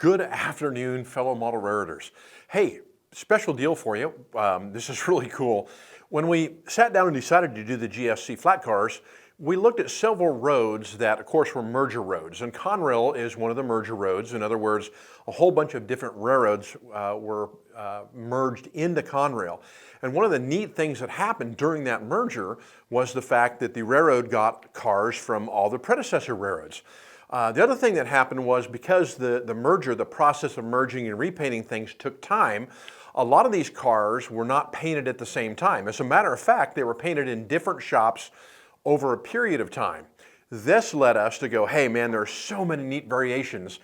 Good afternoon, fellow model raritors. Hey, special deal for you. This is really cool. When we sat down and decided to do the GSC flat cars, we looked at several roads that, of course, were merger roads. And Conrail is one of the merger roads. In other words, a whole bunch of different railroads were merged into Conrail. And one of the neat things that happened during that merger was the fact that the railroad got cars from all the predecessor railroads. The other thing that happened was because the process of merging and repainting things took time, a lot of these cars were not painted at the same time. As a matter of fact, they were painted in different shops over a period of time. This led us to go, hey man, there are so many neat variations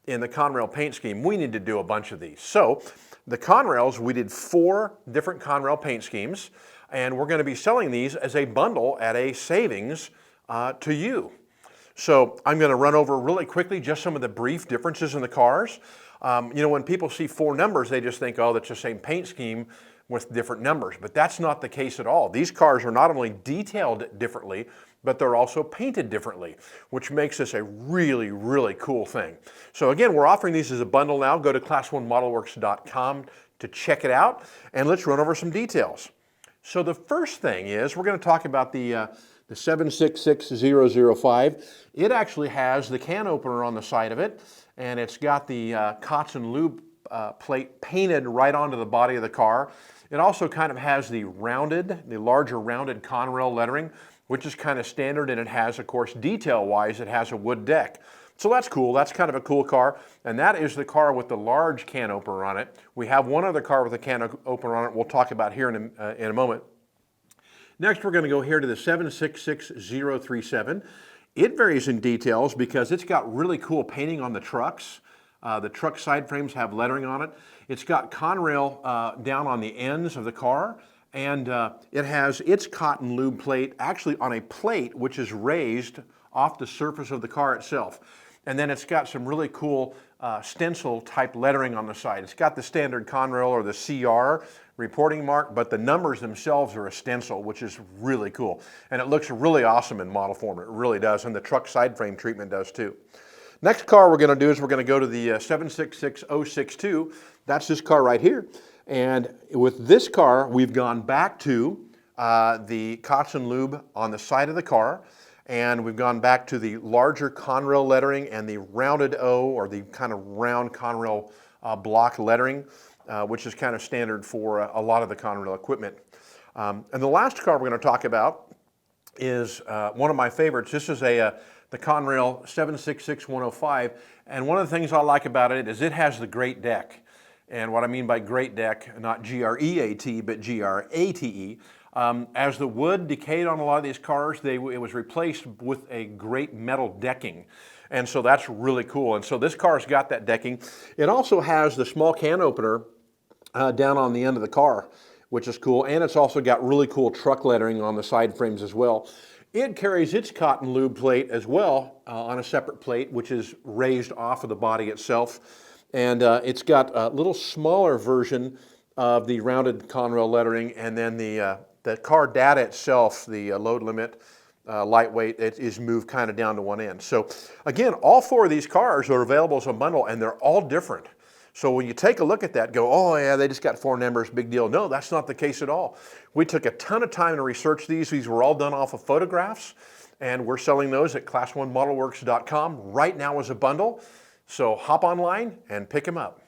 in the Conrail paint scheme. We need to do a bunch of these. So the Conrails, we did 4 different Conrail paint schemes, and we're going to be selling these as a bundle at a savings to you. So I'm going to run over really quickly just some of the brief differences in the cars. When people see 4 numbers, they just think, oh, that's the same paint scheme with different numbers. But that's not the case at all. These cars are not only detailed differently, but they're also painted differently, which makes this a really, really cool thing. So again, we're offering these as a bundle now. Go to class1modelworks.com to check it out, and let's run over some details. So the first thing is we're going to talk about the 766005. It actually has the can opener on the side of it, and it's got the Cots and Lube plate painted right onto the body of the car. It also kind of has the larger rounded Conrail lettering, which is kind of standard, and it has, of course, detail-wise, it has a wood deck. So that's cool. That's kind of a cool car, and that is the car with the large can opener on it. We have one other car with a can opener on it we'll talk about here in a moment. Next, we're going to go here to the 766037. It varies in details because it's got really cool painting on the trucks. The truck side frames have lettering on it. It's got Conrail down on the ends of the car, and it has its cotton lube plate actually on a plate which is raised off the surface of the car itself. And then it's got some really cool stencil type lettering on the side. It's got the standard Conrail or the CR reporting mark, but the numbers themselves are a stencil, which is really cool. And it looks really awesome in model form. It really does, and the truck side frame treatment does too. Next car we're going to do is we're going to go to the 766062. That's this car right here. And with this car, we've gone back to the Cots and Lube on the side of the car, and we've gone back to the larger Conrail lettering and the rounded O, or the kind of round Conrail block lettering, which is kind of standard for a lot of the Conrail equipment. And the last car we're going to talk about is one of my favorites. This is the Conrail 766105, and one of the things I like about it is it has the great deck. And what I mean by great deck, not G-R-E-A-T, but G-R-A-T-E. As the wood decayed on a lot of these cars, it was replaced with a great metal decking. And so that's really cool. And so this car's got that decking. It also has the small can opener down on the end of the car, which is cool. And it's also got really cool truck lettering on the side frames as well. It carries its cotton lube plate as well on a separate plate, which is raised off of the body itself. And it's got a little smaller version of the rounded Conrail lettering, and then the car data itself, the load limit, lightweight, it is moved kind of down to one end. So again, all 4 of these cars are available as a bundle, and they're all different. So when you take a look at that, go, oh yeah, they just got 4 numbers, big deal. No, that's not the case at all. We took a ton of time to research these. These were all done off of photographs, and we're selling those at class1modelworks.com right now as a bundle. So hop online and pick them up.